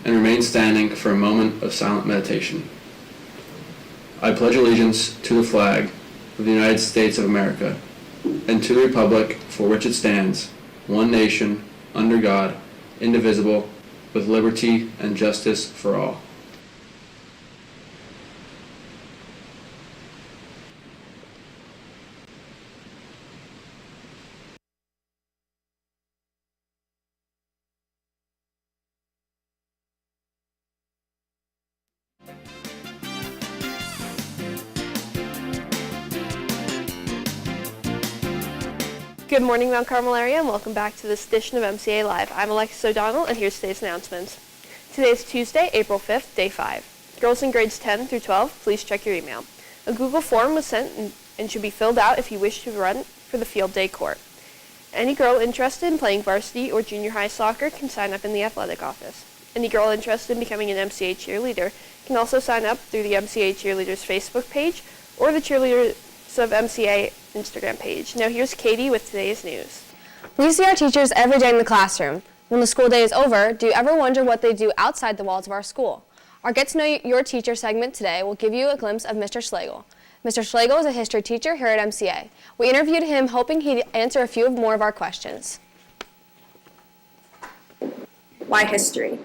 and remain standing for a moment of silent meditation. I pledge allegiance to the flag of the United States of America and to the republic for which it stands, one nation, under God, indivisible, with liberty and justice for all. Good morning, Mount Carmel area, and welcome back to this edition of MCA Live. I'm Alexis O'Donnell, and here's today's announcements. Today is Tuesday, April 5th, Day 5. Girls in grades 10 through 12, please check your email. A Google form was sent and should be filled out if you wish to run for the field day court. Any girl interested in playing varsity or junior high soccer can sign up in the athletic office. Any girl interested in becoming an MCA cheerleader can also sign up through the MCA Cheerleaders Facebook page or the Cheerleaders of MCA Instagram page. Now here's Katie with today's news. We see our teachers every day in the classroom. When the school day is over, do you ever wonder what they do outside the walls of our school? Our Get to Know Your Teacher segment today will give you a glimpse of Mr. Schlegel. Mr. Schlegel is a history teacher here at MCA. We interviewed him hoping he'd answer a few more of our questions. Why history?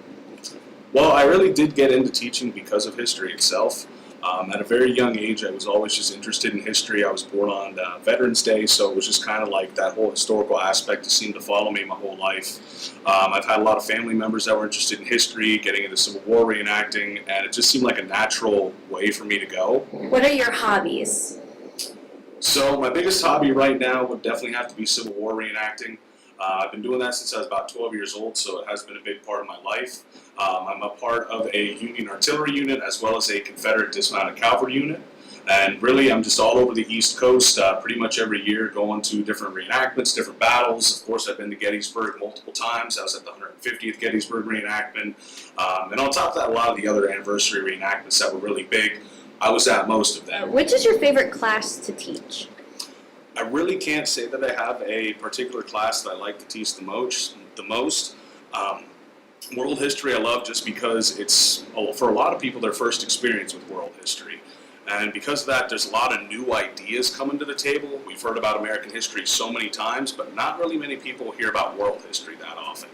Well, I really did get into teaching because of history itself. At a very young age, I was always just interested in history. I was born on Veterans Day, so it was just kind of like that whole historical aspect just seemed to follow me my whole life. I've had a lot of family members that were interested in history, getting into Civil War reenacting, and it just seemed like a natural way for me to go. What are your hobbies? So my biggest hobby right now would definitely have to be Civil War reenacting. I've been doing that since I was about 12 years old, so it has been a big part of my life. I'm a part of a Union artillery unit as well as a Confederate dismounted cavalry unit. And really, I'm just all over the East Coast pretty much every year going to different reenactments, different battles. Of course, I've been to Gettysburg multiple times. I was at the 150th Gettysburg reenactment. And on top of that, a lot of the other anniversary reenactments that were really big, I was at most of them. Which is your favorite class to teach? I really can't say that I have a particular class that I like to teach the most. World history I love just because it's, for a lot of people, their first experience with world history. And because of that, there's a lot of new ideas coming to the table. We've heard about American history so many times, but not really many people hear about world history that often.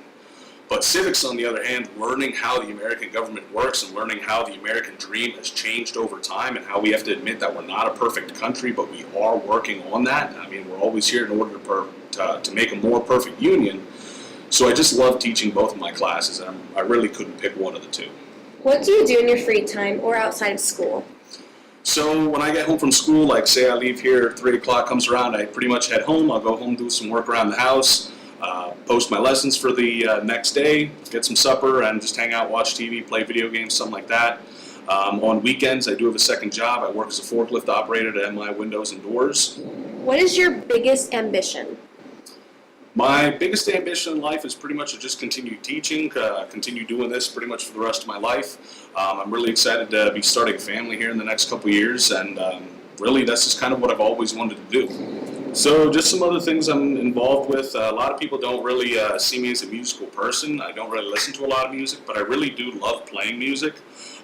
But civics, on the other hand, learning how the American government works and learning how the American dream has changed over time and how we have to admit that we're not a perfect country, but we are working on that. I mean, we're always here in order to make a more perfect union. So I just love teaching both of my classes, and I really couldn't pick one of the two. What do you do in your free time or outside of school? So when I get home from school, like say I leave here, 3 o'clock comes around, I pretty much head home. I'll go home, do some work around the house, post my lessons for the next day, get some supper, and just hang out, watch TV, play video games, something like that. On weekends, I do have a second job. I work as a forklift operator at MI Windows and Doors. What is your biggest ambition? My biggest ambition in life is pretty much to just continue teaching, continue doing this pretty much for the rest of my life. I'm really excited to be starting a family here in the next couple of years, and really that's just kind of what I've always wanted to do. So just some other things I'm involved with. A lot of people don't really see me as a musical person. I don't really listen to a lot of music, but I really do love playing music.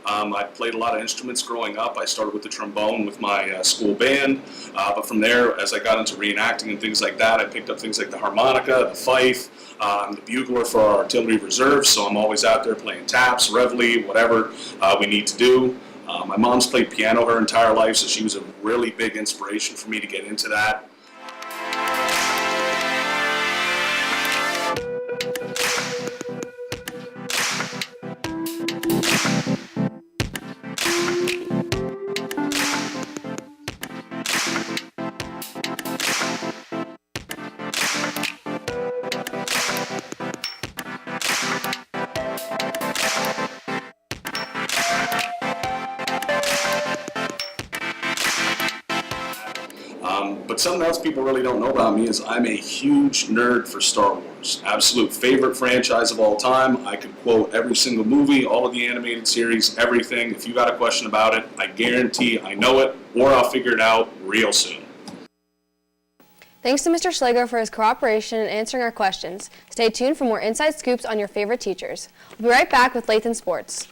I played a lot of instruments growing up. I started with the trombone with my school band, but from there, as I got into reenacting and things like that, I picked up things like the harmonica, the fife, the bugler for our artillery reserve, so I'm always out there playing taps, reveille, whatever we need to do. My mom's played piano her entire life, so she was a really big inspiration for me to get into that. But something else people really don't know about me is I'm a huge nerd for Star Wars. Absolute favorite franchise of all time. I could quote every single movie, all of the animated series, everything. If you got a question about it, I guarantee I know it, or I'll figure it out real soon. Thanks to Mr. Schlager for his cooperation in answering our questions. Stay tuned for more inside scoops on your favorite teachers. We'll be right back with Lathan Sports.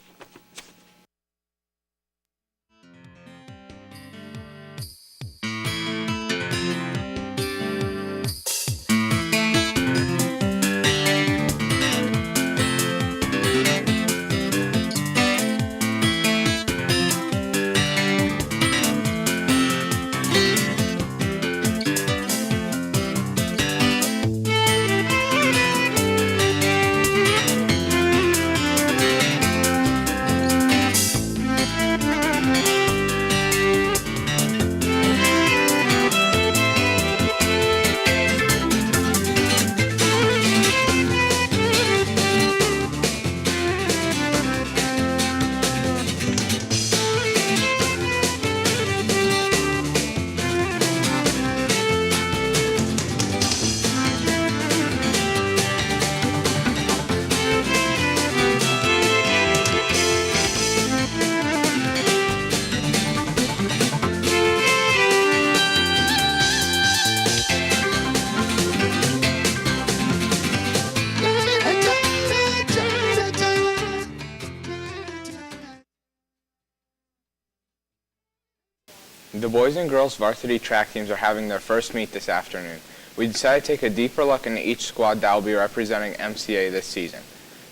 The boys and girls varsity track teams are having their first meet this afternoon. We decided to take a deeper look into each squad that will be representing MCA this season.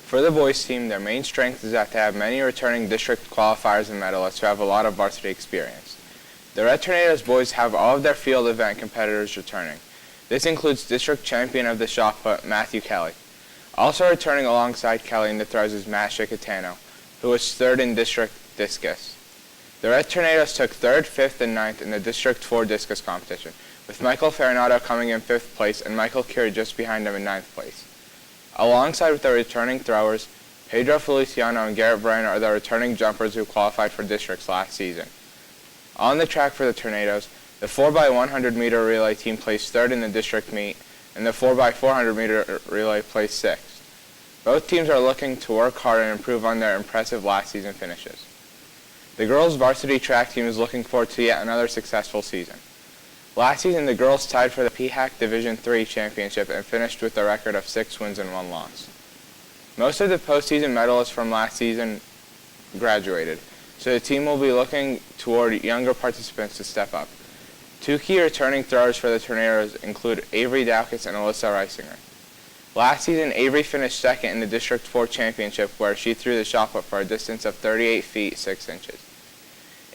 For the boys team, their main strength is that they have many returning district qualifiers and medalists who have a lot of varsity experience. The Red Tornadoes boys have all of their field event competitors returning. This includes district champion of the shot put, Matthew Kelly. Also returning alongside Kelly in the throws is Matt Chicatano, who was third in district discus. The Red Tornadoes took 3rd, 5th, and 9th in the District 4 discus competition, with Michael Farinato coming in 5th place and Michael Curie just behind him in 9th place. Alongside with the returning throwers, Pedro Feliciano and Garrett Bryan are the returning jumpers who qualified for districts last season. On the track for the Tornadoes, the 4x100 meter relay team placed 3rd in the district meet, and the 4x400 meter relay placed 6th. Both teams are looking to work hard and improve on their impressive last season finishes. The girls' varsity track team is looking forward to yet another successful season. Last season, the girls tied for the PHAC Division III championship and finished with a record of 6 wins and 1 loss. Most of the postseason medalists from last season graduated, so the team will be looking toward younger participants to step up. 2 key returning throwers for the Tornadoes include Avery Dowkis and Alyssa Reisinger. Last season, Avery finished 2nd in the District 4 championship, where she threw the shot put for a distance of 38 feet 6 inches.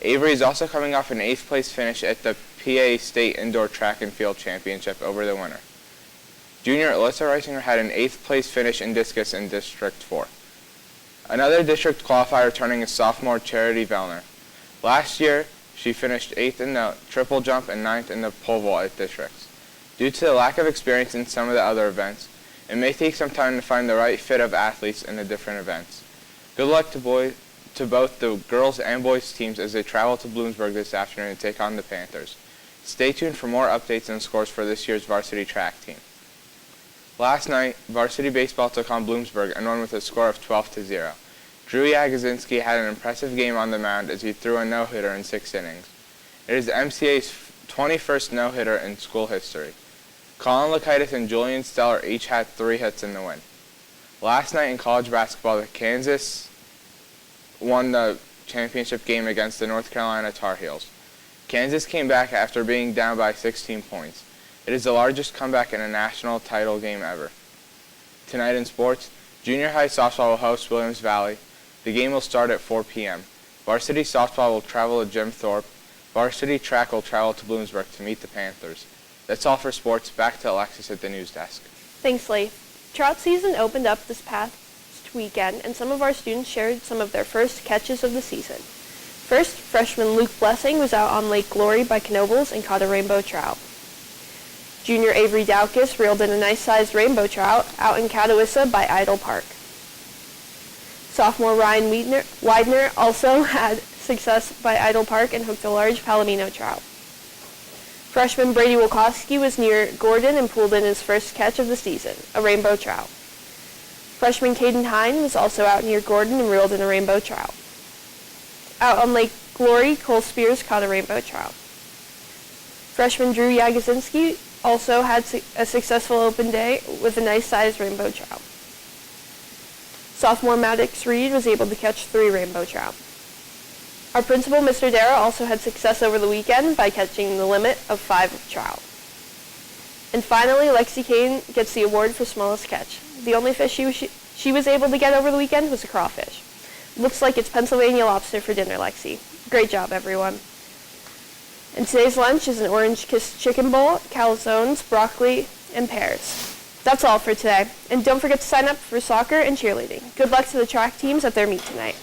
Avery is also coming off an 8th place finish at the PA State Indoor Track and Field Championship over the winter. Junior Alyssa Reisinger had an 8th place finish in discus in District 4. Another district qualifier returning is sophomore Charity Vellner. Last year, she finished 8th in the triple jump and 9th in the pole vault at districts. Due to the lack of experience in some of the other events, it may take some time to find the right fit of athletes in the different events. Good luck to both the girls and boys teams as they travel to Bloomsburg this afternoon to take on the Panthers. Stay tuned for more updates and scores for this year's varsity track team. Last night, varsity baseball took on Bloomsburg and won with a score of 12-0. Drew Jagosinski had an impressive game on the mound as he threw a no-hitter in 6 innings. It is MCA's 21st no-hitter in school history. Colin Lakaitis and Julian Steller each had 3 hits in the win. Last night in college basketball, Kansas won the championship game against the North Carolina Tar Heels. Kansas came back after being down by 16 points. It is the largest comeback in a national title game ever. Tonight in sports, junior high softball will host Williams Valley. The game will start at 4 p.m. Varsity softball will travel to Jim Thorpe. Varsity track will travel to Bloomsburg to meet the Panthers. That's all for sports. Back to Alexis at the news desk. Thanks, Lee. Trout season opened up this past weekend, and some of our students shared some of their first catches of the season. First, freshman Luke Blessing was out on Lake Glory by Knoebels and caught a rainbow trout. Junior Avery Dowkis reeled in a nice-sized rainbow trout out in Catawissa by Idle Park. Sophomore Ryan Widener also had success by Idle Park and hooked a large Palomino trout. Freshman Brady Wilkowski was near Gordon and pulled in his first catch of the season, a rainbow trout. Freshman Caden Hine was also out near Gordon and reeled in a rainbow trout. Out on Lake Glory, Cole Spears caught a rainbow trout. Freshman Drew Jagosinski also had a successful open day with a nice sized rainbow trout. Sophomore Maddox Reed was able to catch 3 rainbow trout. Our principal, Mr. Dara, also had success over the weekend by catching the limit of 5 trout. And finally, Lexi Kane gets the award for smallest catch. The only fish she was able to get over the weekend was a crawfish. Looks like it's Pennsylvania lobster for dinner, Lexi. Great job, everyone. And today's lunch is an Orange Kiss chicken bowl, calzones, broccoli, and pears. That's all for today. And don't forget to sign up for soccer and cheerleading. Good luck to the track teams at their meet tonight.